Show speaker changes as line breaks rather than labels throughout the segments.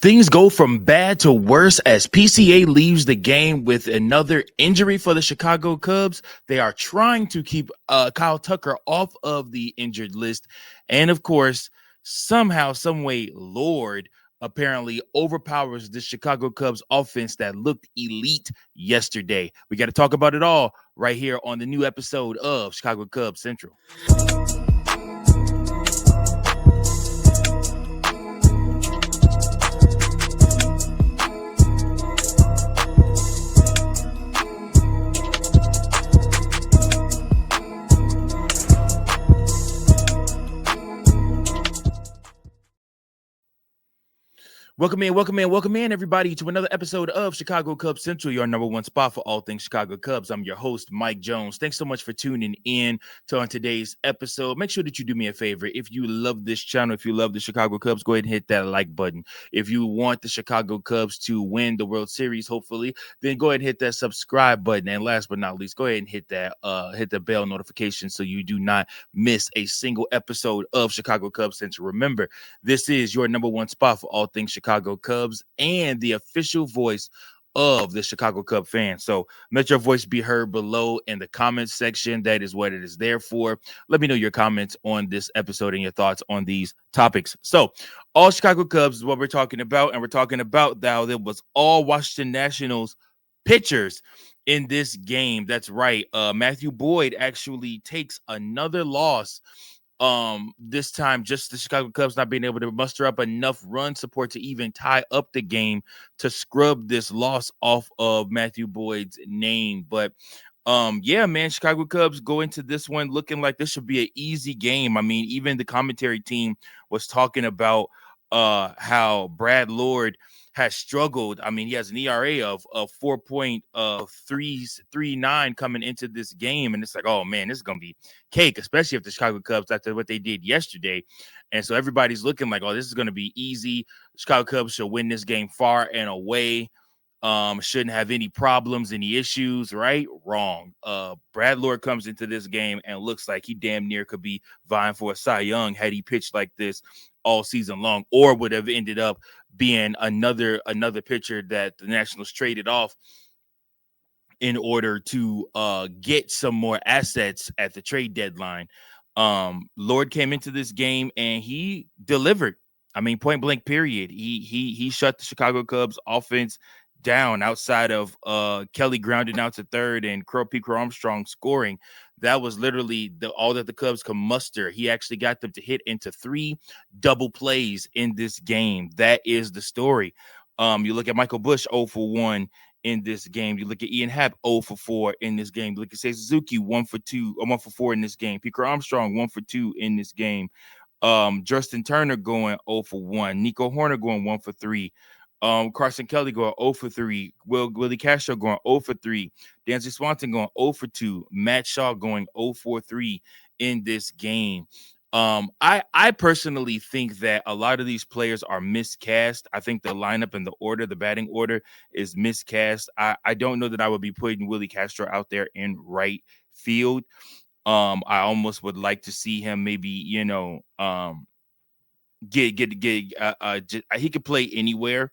Things go from bad to worse as PCA leaves the game with another injury for the Chicago Cubs. They are trying to keep Kyle Tucker off of the injured list. And of course, somehow, some way, Lord apparently overpowers the Chicago Cubs offense that looked elite yesterday. We got to talk about it all right here on the new episode of Chicago Cubs Central. Welcome in, everybody, to another episode of Chicago Cubs Central, your number one spot for all things Chicago Cubs. I'm your host, Mike Jones. Thanks so much for tuning in to on today's episode. Make sure that you do me a favor. If you love this channel, if you love the Chicago Cubs, go ahead and hit that like button. If you want the Chicago Cubs to win the World Series, hopefully, then go ahead and hit that subscribe button. And last but not least, go ahead and hit the bell notification so you do not miss a single episode of Chicago Cubs Central. Remember, this is your number one spot for all things Chicago Cubs and the official voice of the Chicago Cub fans. So let your voice be heard below in the comments section. That is what it is there for. Let me know your comments on this episode and your thoughts on these topics. So all Chicago Cubs is what we're talking about. And we're talking about how there was all Washington Nationals pitchers in this game. That's right. Matthew Boyd actually takes another loss. This time just the Chicago Cubs not being able to muster up enough run support to even tie up the game to scrub this loss off of Matthew Boyd's name. But yeah, man, Chicago Cubs go into this one looking like this should be an easy game. I mean, even the commentary team was talking about how Brad Lord has struggled. I mean, he has an ERA of 4.339 coming into this game, and it's like, oh man, this is gonna be cake, especially if the Chicago Cubs after what they did yesterday. And so everybody's looking like, oh, this is gonna be easy. Chicago Cubs should win this game far and away. Shouldn't have any problems, any issues, right? Wrong. Brad Lord comes into this game and looks like he damn near could be vying for a Cy Young had he pitched like this all season long, or would have ended up being another pitcher that the Nationals traded off in order to get some more assets at the trade deadline. Lord came into this game and he delivered. I mean, point blank period. He shut the Chicago Cubs offense down outside of Kelly grounding out to third and Pete Armstrong scoring. That was literally all that the Cubs could muster. He actually got them to hit into 3 double plays in this game. That is the story. You look at Michael Busch 0 for 1 in this game. You look at Ian Happ 0 for 4 in this game. You look at Seiya Suzuki 1 for 4 in this game. Pete Armstrong 1 for 2 in this game. Justin Turner going 0 for 1. Nico Horner going 1 for 3. Carson Kelly going 0 for 3. Willie Castro going 0 for 3. Dansby Swanson going 0 for 2. Matt Shaw going 0 for 3 in this game. I personally think that a lot of these players are miscast. I think the lineup and the batting order is miscast. I don't know that I would be putting Willie Castro out there in right field. I almost would like to see him maybe, he could play anywhere.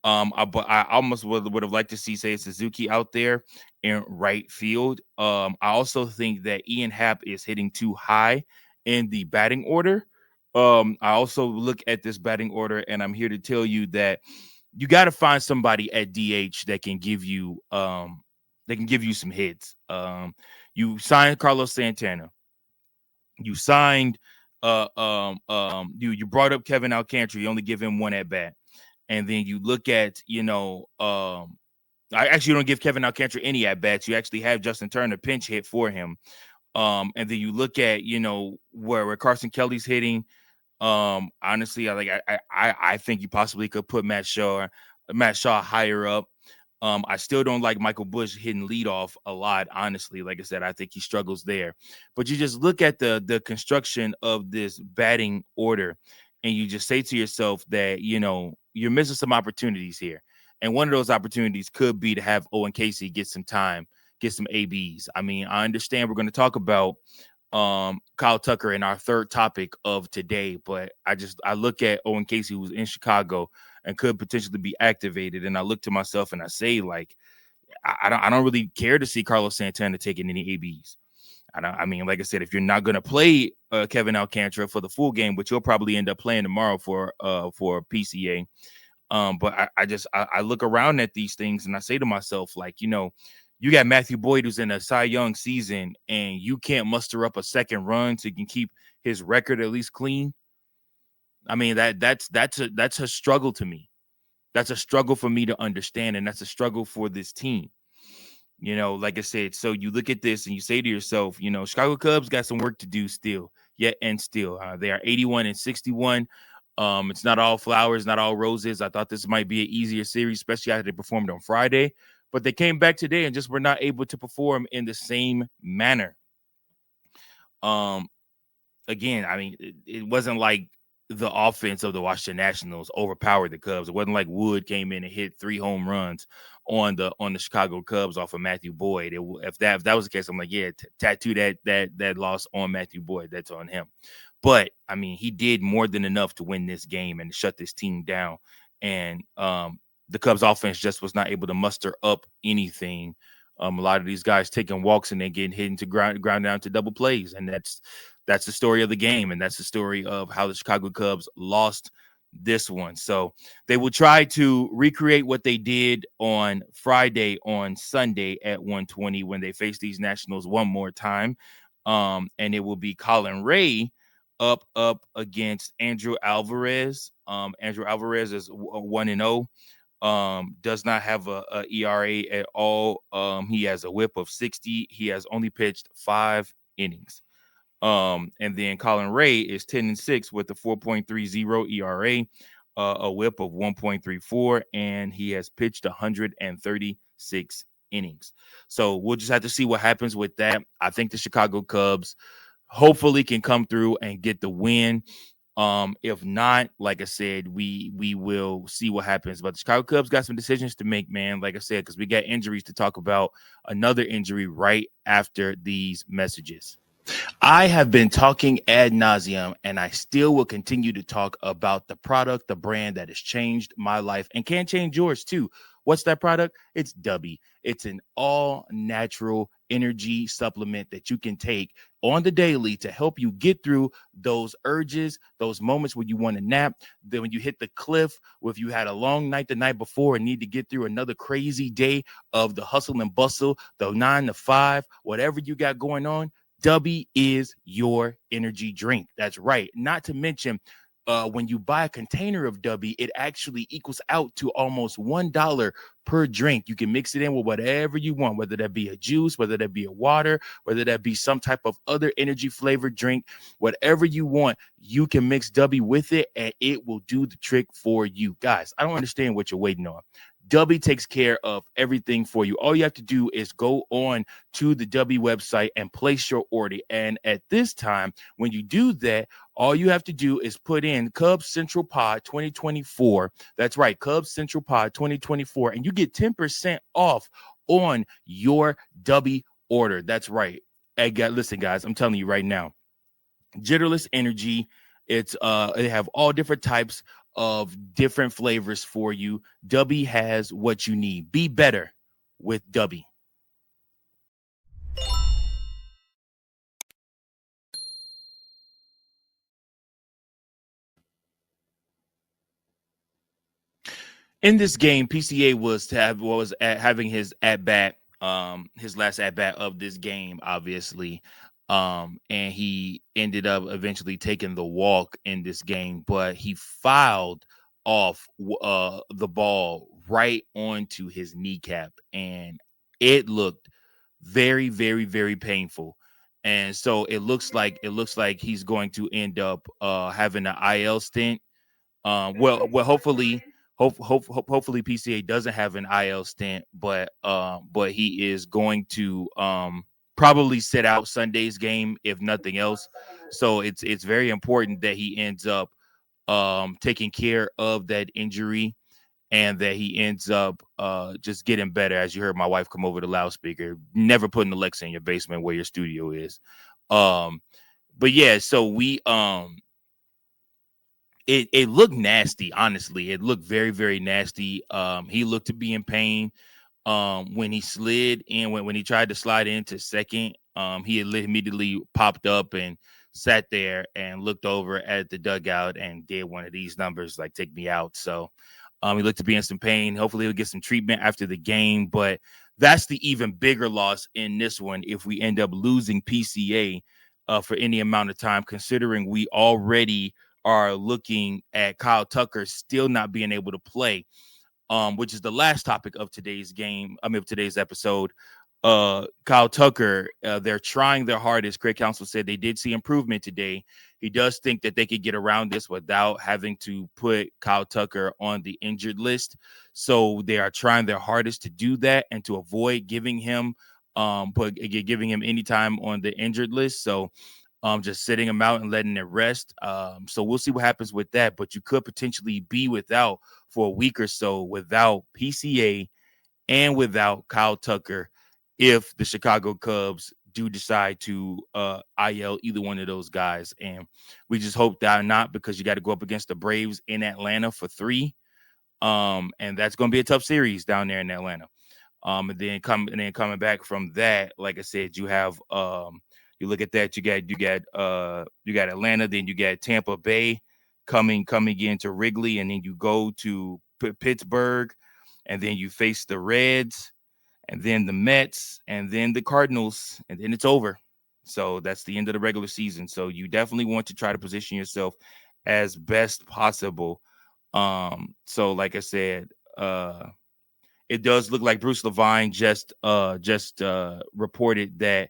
But I almost would have liked to see, say, Suzuki out there in right field. I also think that Ian Happ is hitting too high in the batting order. I also look at this batting order, and I'm here to tell you that you got to find somebody at DH that can give you some hits. You signed Carlos Santana. You signed you brought up Kevin Alcantara. You only give him 1 at bat. And then you look at, I actually don't give Kevin Alcantara any at bats. You actually have Justin Turner pinch hit for him. And then you look at, where Carson Kelly's hitting. Honestly, I think you possibly could put Matt Shaw higher up. I still don't like Michael Busch hitting leadoff a lot, honestly. Like I said, I think he struggles there. But you just look at the construction of this batting order, and you just say to yourself that, you're missing some opportunities here. And one of those opportunities could be to have Owen Casey get some time, get some ABs. I mean, I understand we're going to talk about Kyle Tucker in our third topic of today. But I look at Owen Casey, who's in Chicago and could potentially be activated, and I look to myself and I say, like, I don't really care to see Carlos Santana taking any ABs. I mean, like I said, if you're not going to play Kevin Alcantara for the full game, which you'll probably end up playing tomorrow for PCA. But I look around at these things and I say to myself, like, you got Matthew Boyd, who's in a Cy Young season, and you can't muster up a second run so you can keep his record at least clean. I mean, that's a struggle to me. That's a struggle for me to understand, and that's a struggle for this team. Like I said, so you look at this and you say to yourself, Chicago Cubs got some work to do still, yet and still. They are 81-61. It's not all flowers, not all roses. I thought this might be an easier series, especially after they performed on Friday, but they came back today and just were not able to perform in the same manner. Again, I mean, it wasn't like the offense of the Washington Nationals overpowered the Cubs. It wasn't like Wood came in and hit 3 home runs on the Chicago Cubs off of Matthew Boyd. If that was the case, I'm like, yeah, tattoo that loss on Matthew Boyd. That's on him. But I mean, he did more than enough to win this game and shut this team down. And the Cubs offense just was not able to muster up anything. A lot of these guys taking walks and then getting hit into ground down to double plays, and that's the story of the game, and that's the story of how the Chicago Cubs lost this one. So they will try to recreate what they did on Friday, on Sunday at 1:20 when they face these Nationals one more time. And it will be Colin Ray up against Andrew Alvarez. Andrew Alvarez is 1-0. Does not have a ERA at all. He has a whip of 60. He has only pitched 5 innings. And then Colin Ray is 10-6 with a 4.30 ERA, a whip of 1.34, and he has pitched 136 innings. So we'll just have to see what happens with that. I think the Chicago Cubs hopefully can come through and get the win. If not, like I said, we will see what happens. But the Chicago Cubs got some decisions to make, man. Like I said, because we got injuries to talk about. Another injury right after these messages. I have been talking ad nauseum, and I still will continue to talk about the product, the brand that has changed my life and can change yours too. What's that product? It's Dubby. It's an all-natural energy supplement that you can take on the daily to help you get through those urges, those moments when you want to nap, then when you hit the cliff, or if you had a long night the night before and need to get through another crazy day of the hustle and bustle, the 9 to 5, whatever you got going on. Dubby is your energy drink. That's right. Not to mention, when you buy a container of Dubby, it actually equals out to almost $1 per drink. You can mix it in with whatever you want, whether that be a juice, whether that be a water, whether that be some type of other energy flavored drink, whatever you want, you can mix Dubby with it and it will do the trick for you. Guys, I don't understand what you're waiting on. Dubby takes care of everything for you. All you have to do is go on to the Dubby website and place your order. And at this time, when you do that, all you have to do is put in Cubs Central Pod 2024. That's right, Cubs Central Pod 2024. And you get 10% off on your Dubby order. That's right. Listen, guys, I'm telling you right now, Jitterless Energy. They have all different types of different flavors for you. Dubby has what you need. Be better with Dubby. In this game, PCA was having his at bat, his last at bat of this game, obviously. And he ended up eventually taking the walk in this game, but he fouled off the ball right onto his kneecap, and it looked very, very, very painful. And so it looks like he's going to end up having an IL stint. Hopefully, hopefully PCA doesn't have an IL stint, but he is going to probably sit out Sunday's game if nothing else. So it's very important that he ends up taking care of that injury and that he ends up just getting better. As you heard my wife come over the loudspeaker, never putting Alexa in your basement where your studio is. But yeah, so we it looked nasty, honestly. It looked very, very nasty. He looked to be in pain. When he slid in, when he tried to slide into second, he immediately popped up and sat there and looked over at the dugout and did one of these numbers like "take me out." So he looked to be in some pain. Hopefully he'll get some treatment after the game, but that's the even bigger loss in this one if we end up losing PCA for any amount of time, considering we already are looking at Kyle Tucker still not being able to play, which is the last topic of today's game. Of today's episode. Kyle Tucker, they're trying their hardest. Craig Counsell said they did see improvement today. He does think that they could get around this without having to put Kyle Tucker on the injured list. So they are trying their hardest to do that and to avoid giving him any time on the injured list. So just sitting him out and letting it rest. So we'll see what happens with that. But you could potentially be without for a week or so without PCA and without Kyle Tucker if the Chicago Cubs do decide to IL either one of those guys. And we just hope that not, because you got to go up against the Braves in Atlanta for 3. And that's going to be a tough series down there in Atlanta. And then coming back from that, like I said, you have you look at that, you got Atlanta, then you got Tampa Bay coming into Wrigley, and then you go to Pittsburgh, and then you face the Reds, and then the Mets, and then the Cardinals, and then it's over. So that's the end of the regular season. So you definitely want to try to position yourself as best possible. So like I said, it does look like Bruce Levine just reported that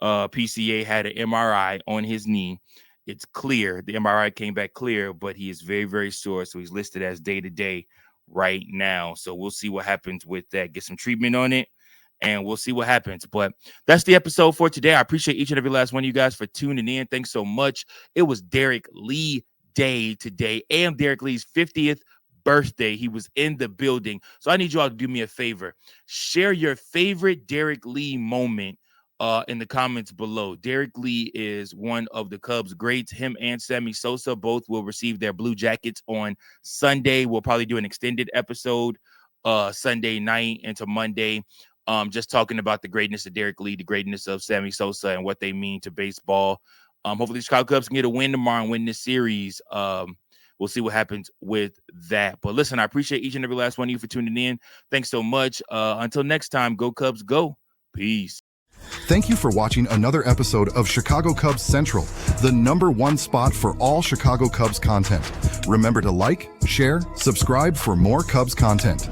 PCA had an MRI on his knee. It's clear. The MRI came back clear, but he is very, very sore. So he's listed as day-to-day right now. So we'll see what happens with that. Get some treatment on it, and we'll see what happens. But that's the episode for today. I appreciate each and every last one of you guys for tuning in. Thanks so much. It was Derek Lee Day today, and Derek Lee's 50th birthday. He was in the building. So I need you all to do me a favor. Share your favorite Derek Lee moment in the comments below. Derek Lee is one of the Cubs greats. Him and Sammy Sosa both will receive their blue jackets on Sunday. We'll probably do an extended episode Sunday night into Monday, just talking about the greatness of Derek Lee, the greatness of Sammy Sosa, and what they mean to baseball. Hopefully the Chicago Cubs can get a win tomorrow and win this series. We'll see what happens with that. But listen, I appreciate each and every last one of you for tuning in. Thanks so much. Until next time, go Cubs, go. Peace.
Thank you for watching another episode of Chicago Cubs Central, the #1 spot for all Chicago Cubs content. Remember to like, share, subscribe for more Cubs content.